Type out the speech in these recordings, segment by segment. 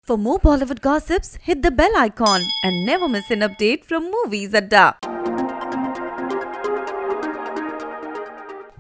For more Bollywood gossips, hit the bell icon and never miss an update from Movies Adda.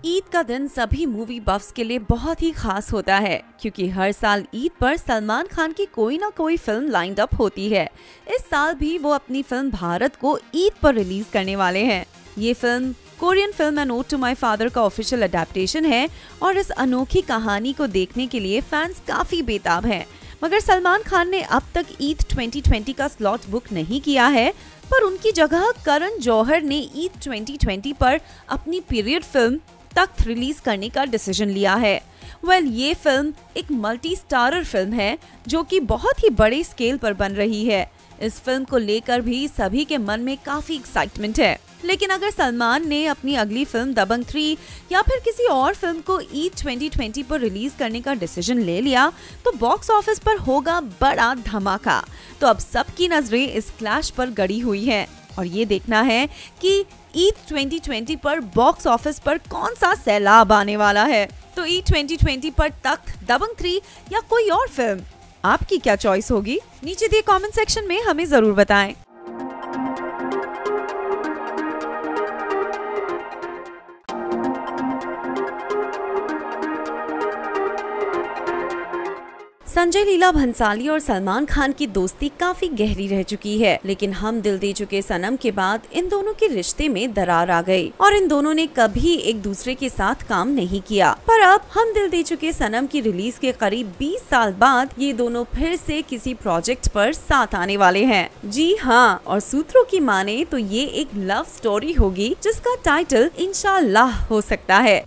Eid का दिन सभी movie बफ्स के लिए बहुत ही खास होता है क्योंकि हर साल ईद पर सलमान खान की कोई ना कोई फिल्म लाइंड अप होती है। इस साल भी वो अपनी फिल्म भारत को ईद पर रिलीज करने वाले हैं। ये film Korean film An Ode to My Father का ऑफिशियल अडेप्टेशन है और इस अनोखी कहानी को देखने के लिए फैंस काफी बेताब हैं। मगर सलमान खान ने अब तक ईद 2020 का स्लॉट बुक नहीं किया है, पर उनकी जगह करण जौहर ने ईद 2020 पर अपनी पीरियड फिल्म तख्त रिलीज करने का डिसीजन लिया है। ये फिल्म एक मल्टी स्टारर फिल्म है जो कि बहुत ही बड़े स्केल पर बन रही है। इस फिल्म को लेकर भी सभी के मन में काफी एक्साइटमेंट है। लेकिन अगर सलमान ने अपनी अगली फिल्म दबंग 3 या फिर किसी और फिल्म को ईद 2020 पर रिलीज करने का डिसीजन ले लिया तो बॉक्स ऑफिस पर होगा बड़ा धमाका। तो अब सबकी नजरें इस क्लैश पर गड़ी हुई हैं और ये देखना है कि ईद 2020 पर बॉक्स ऑफिस पर कौन सा सैलाब आने वाला है। तो ईद 2020 पर तख्त, दबंग 3 या कोई और फिल्म, आपकी क्या चॉइस होगी? नीचे दिए कमेंट सेक्शन में हमें जरूर बताएं। संजय लीला भंसाली और सलमान खान की दोस्ती काफी गहरी रह चुकी है, लेकिन हम दिल दे चुके सनम के बाद इन दोनों के रिश्ते में दरार आ गई और इन दोनों ने कभी एक दूसरे के साथ काम नहीं किया। पर अब हम दिल दे चुके सनम की रिलीज के करीब 20 साल बाद ये दोनों फिर से किसी प्रोजेक्ट पर साथ आने वाले हैं। जी हाँ, और सूत्रों की माने तो ये एक लव स्टोरी होगी जिसका टाइटल इंशाल्लाह हो सकता है।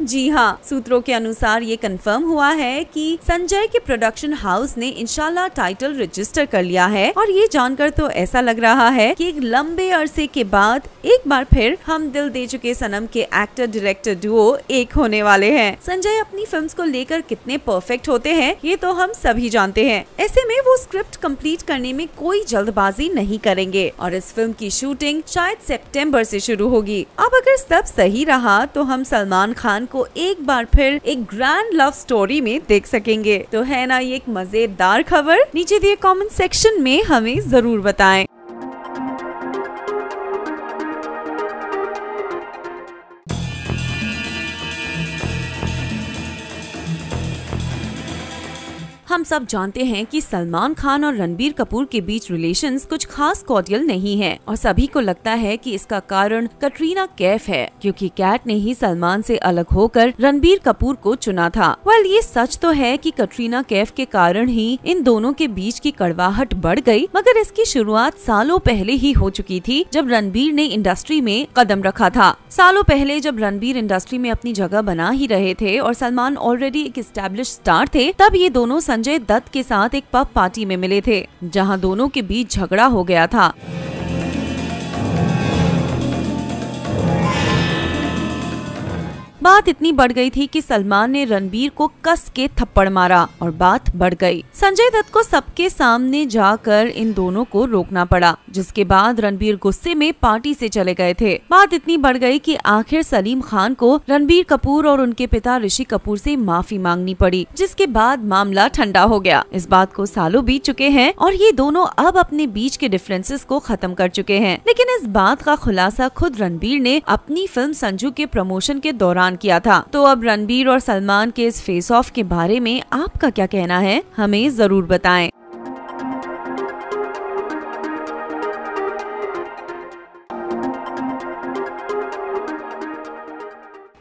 जी हाँ, सूत्रों के अनुसार ये कंफर्म हुआ है कि संजय के प्रोडक्शन हाउस ने इंशाल्लाह टाइटल रजिस्टर कर लिया है और ये जानकर तो ऐसा लग रहा है कि एक लंबे अरसे के बाद एक बार फिर हम दिल दे चुके सनम के एक्टर डायरेक्टर डुओ एक होने वाले हैं। संजय अपनी फिल्म्स को लेकर कितने परफेक्ट होते हैं ये तो हम सभी जानते हैं। ऐसे में वो स्क्रिप्ट कंप्लीट करने में कोई जल्दबाजी नहीं करेंगे और इस फिल्म की शूटिंग शायद सितंबर से शुरू होगी। अब अगर सब सही रहा तो हम सलमान खान को एक बार फिर एक ग्रैंड लव स्टोरी में देख सकेंगे। तो है ना ये एक मजेदार खबर? नीचे दिए कमेंट सेक्शन में हमें जरूर बताएं। हम सब जानते हैं कि सलमान खान और रणबीर कपूर के बीच रिलेशंस कुछ खास कॉर्डियल नहीं है और सभी को लगता है कि इसका कारण कटरीना कैफ है क्योंकि कैट ने ही सलमान से अलग होकर रणबीर कपूर को चुना था। ये सच तो है कि कटरीना कैफ के कारण ही इन दोनों के बीच की कड़वाहट बढ़ गई, मगर इसकी शुरुआत सालों पहले ही हो चुकी थी जब रणबीर ने इंडस्ट्री में कदम रखा था। सालों पहले जब रणबीर इंडस्ट्री में अपनी जगह बना ही रहे थे और सलमान ऑलरेडी एक एस्टैब्लिश स्टार थे, तब ये दोनों संजय दत्त के साथ एक पब पार्टी में मिले थे जहां दोनों के बीच झगड़ा हो गया था। बात इतनी बढ़ गई थी कि सलमान ने रणबीर को कस के थप्पड़ मारा और बात बढ़ गई। संजय दत्त को सबके सामने जाकर इन दोनों को रोकना पड़ा, जिसके बाद रणबीर गुस्से में पार्टी से चले गए थे। बात इतनी बढ़ गई कि आखिर सलीम खान को रणबीर कपूर और उनके पिता ऋषि कपूर से माफी मांगनी पड़ी, जिसके बाद मामला ठंडा हो गया। इस बात को सालों बीत चुके हैं और ये दोनों अब अपने बीच के डिफरेंसेस को खत्म कर चुके हैं। लेकिन इस बात का खुलासा खुद रणबीर ने अपनी फिल्म संजू के प्रमोशन के दौरान किया था। तो अब रणबीर और सलमान के इस फेस ऑफ के बारे में आपका क्या कहना है? हमें जरूर बताएं।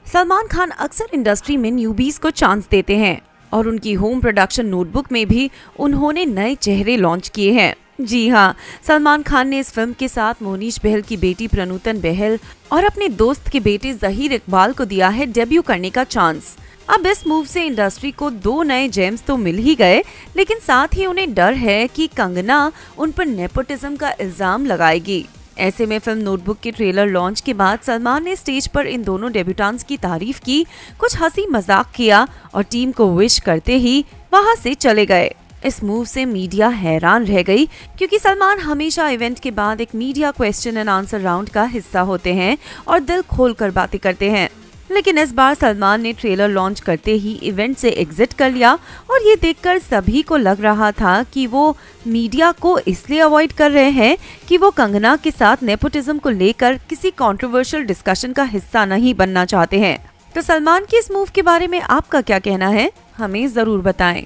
सलमान खान अक्सर इंडस्ट्री में न्यूबीज को चांस देते हैं और उनकी होम प्रोडक्शन नोटबुक में भी उन्होंने नए चेहरे लॉन्च किए हैं। जी हाँ, सलमान खान ने इस फिल्म के साथ मोनीश बहल की बेटी प्रनूतन बहल और अपने दोस्त के बेटे जहीर इकबाल को दिया है डेब्यू करने का चांस। अब इस मूव से इंडस्ट्री को 2 नए जेम्स तो मिल ही गए, लेकिन साथ ही उन्हें डर है कि कंगना उन पर नेपोटिज्म का इल्जाम लगाएगी। ऐसे में फिल्म नोटबुक के ट्रेलर लॉन्च के बाद सलमान ने स्टेज पर इन दोनों डेब्यूटेंट्स की तारीफ की, कुछ हंसी मजाक किया और टीम को विश करते ही वहां से चले गए। इस मूव से मीडिया हैरान रह गई क्योंकि सलमान हमेशा इवेंट के बाद एक media question and answer round का हिस्सा होते हैं और दिल खोलकर बातें करते हैं। लेकिन इस बार सलमान ने ट्रेलर लॉन्च करते ही इवेंट से एग्जिट कर लिया और ये देखकर सभी को लग रहा था कि वो मीडिया को इसलिए अवॉइड कर रहे हैं कि वो कंगना के साथ नेपोटिज्म को लेकर किसी कंट्रोवर्शियल डिस्कशन का हिस्सा नहीं बनना चाहते हैं। तो सलमान के इस मूव के बारे में आपका क्या कहना है, हमें जरूर बताएं।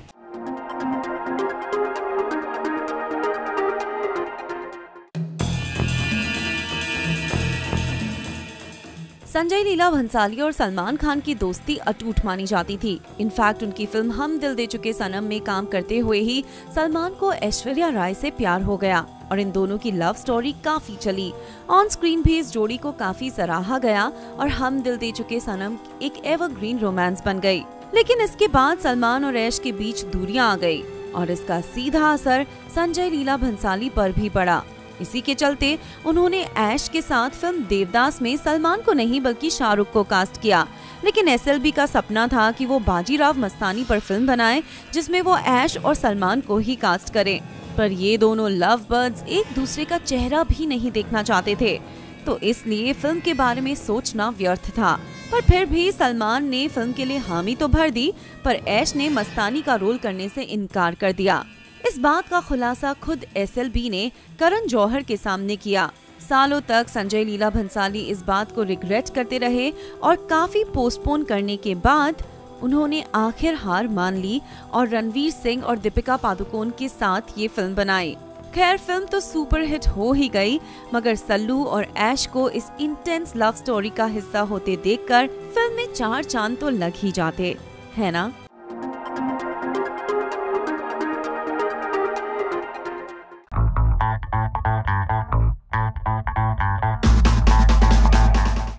संजय लीला भंसाली और सलमान खान की दोस्ती अटूट मानी जाती थी। इनफैक्ट उनकी फिल्म हम दिल दे चुके सनम में काम करते हुए ही सलमान को ऐश्वर्या राय से प्यार हो गया और इन दोनों की लव स्टोरी काफी चली। ऑन स्क्रीन भी इस जोड़ी को काफी सराहा गया और हम दिल दे चुके सनम एक एवरग्रीन रोमांस बन गई। लेकिन इसके बाद सलमान और ऐश के बीच दूरियां आ गई और इसका सीधा असर संजय लीला भंसाली पर भी पड़ा। इसी के चलते उन्होंने ऐश के साथ फिल्म देवदास में सलमान को नहीं बल्कि शाहरुख को कास्ट किया। लेकिन एसएलबी का सपना था कि वो बाजीराव मस्तानी पर फिल्म बनाए जिसमें वो ऐश और सलमान को ही कास्ट करें, पर ये दोनों लव बर्ड्स एक दूसरे का चेहरा भी नहीं देखना चाहते थे, तो इसलिए फिल्म के बारे में सोचना व्यर्थ था। पर फिर भी सलमान ने फिल्म के लिए हामी तो भर दी, पर ऐश ने मस्तानी का रोल करने से इनकार कर दिया। इस बात का खुलासा खुद एसएलबी ने करण जौहर के सामने किया। सालों तक संजय लीला भंसाली इस बात को रिग्रेट करते रहे और काफी पोस्टपोन करने के बाद उन्होंने आखिर हार मान ली और रणवीर सिंह और दीपिका पादुकोण के साथ ये फिल्म बनाई। खैर फिल्म तो सुपरहिट हो ही गई, मगर सल्लू और ऐश को इस इंटेंस लव स्टोरी का हिस्सा होते देखकर फिल्म में 4 चांद तो लग ही जाते, है ना।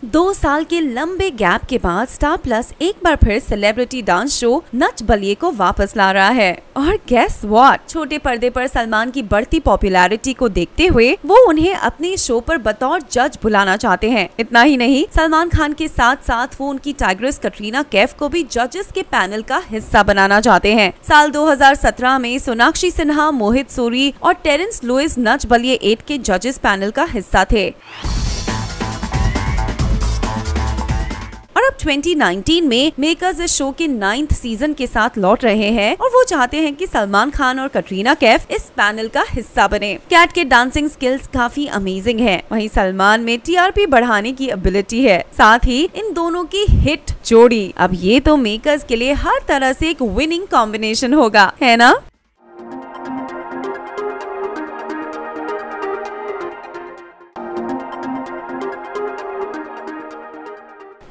दो साल के लंबे गैप के बाद स्टार प्लस एक बार फिर celebrity dance show Nach Baliye को वापस ला रहा है। और गेस व्हाट, छोटे पर्दे पर सलमान की बढ़ती पॉपुलैरिटी को देखते हुए वो उन्हें अपने शो पर बतौर जज बुलाना चाहते हैं। इतना ही नहीं, सलमान खान के साथ साथ वो उनकी टाइग्रेस कटरीना कैफ को भी जजेस के पैनल का हिस्सा बनाना चाहते हैं। साल 2017 में सोनाक्षी सिन्हा, मोहित सूरी और टेरेंस लुइस नच बलिए 8 के जजेस पैनल का हिस्सा थे। और अब 2019 में मेकर्स इस शो के 9th सीजन के साथ लौट रहे हैं और वो चाहते हैं कि सलमान खान और कटरीना कैफ इस पैनल का हिस्सा बने। कैट के डांसिंग स्किल्स काफी अमेजिंग हैं, वहीं सलमान में टीआरपी बढ़ाने की एबिलिटी है, साथ ही इन दोनों की हिट जोड़ी। अब ये तो मेकर्स के लिए हर तरह से एक विनिंग कॉम्बिनेशन होगा, है ना।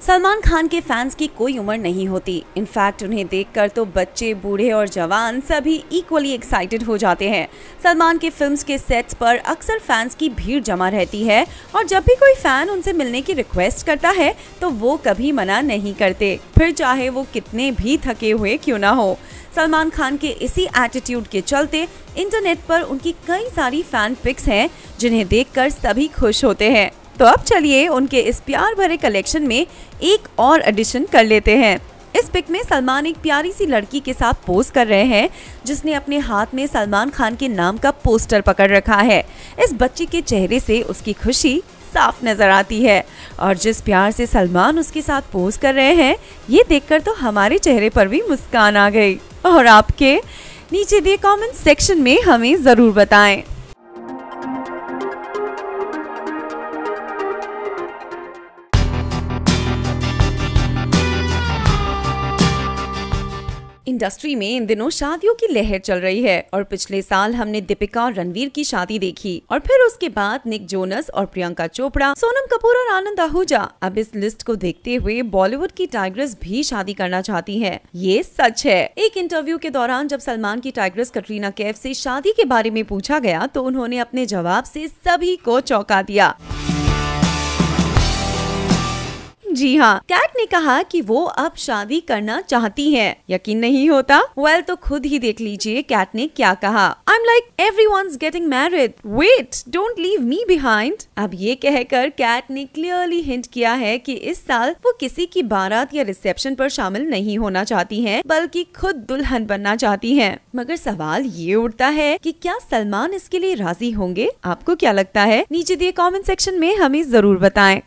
सलमान खान के फैंस की कोई उम्र नहीं होती। इनफैक्ट उन्हें देखकर तो बच्चे, बूढ़े और जवान सभी इक्वली एक्साइटेड हो जाते हैं। सलमान के फिल्म्स के सेट्स पर अक्सर फैंस की भीड़ जमा रहती है और जब भी कोई फैन उनसे मिलने की रिक्वेस्ट करता है तो वो कभी मना नहीं करते, फिर चाहे वो कितने भी थके हुए क्यों ना हो। सलमान खान के इसी एटीट्यूड के चलते इंटरनेट पर उनकी कई सारी फैन पिक्स हैं जिन्हें देखकर सभी खुश होते हैं। तो अब चलिए उनके इस प्यार भरे कलेक्शन में एक और एडिशन कर लेते हैं। इस पिक में सलमान एक प्यारी सी लड़की के साथ पोज कर रहे हैं जिसने अपने हाथ में सलमान खान के नाम का पोस्टर पकड़ रखा है। इस बच्ची के चेहरे से उसकी खुशी साफ नजर आती है और जिस प्यार से सलमान उसके साथ पोज कर रहे हैं ये देखकर तो हमारे चेहरे पर भी मुस्कान आ गई। और आपके नीचे दिए कमेंट सेक्शन में हमें जरूर बताएं। इंडस्ट्री में इन दिनों शादियों की लहर चल रही है और पिछले साल हमने दीपिका और रणवीर की शादी देखी और फिर उसके बाद निक जोनस और प्रियंका चोपड़ा, सोनम कपूर और आनंद आहूजा। अब इस लिस्ट को देखते हुए बॉलीवुड की टाइग्रेस भी शादी करना चाहती हैं। ये सच है। एक इंटरव्यू के दौरान जब सलमान की टाइग्रेस कटरीना कैफ से शादी के बारे में पूछा गया तो उन्होंने अपने जवाब से सभी को चौंका दिया। जी हाँ, कैट ने कहा कि वो अब शादी करना चाहती हैं। यकीन नहीं होता? वेल तो खुद ही देख लीजिए कैट ने क्या कहा। I'm like everyone's getting married. Wait, don't leave me behind. अब ये कहकर कैट ने क्लियरली हिंट किया है कि इस साल वो किसी की बारात या रिसेप्शन पर शामिल नहीं होना चाहती हैं, बल्कि खुद दुल्हन बनना चाहती हैं। मगर सवाल ये उठता है कि क्या सलमान इसके लिए राजी होंगे? आपको क्या लगता है? नीचे दिए कमेंट सेक्शन में हमें जरूर बताएं।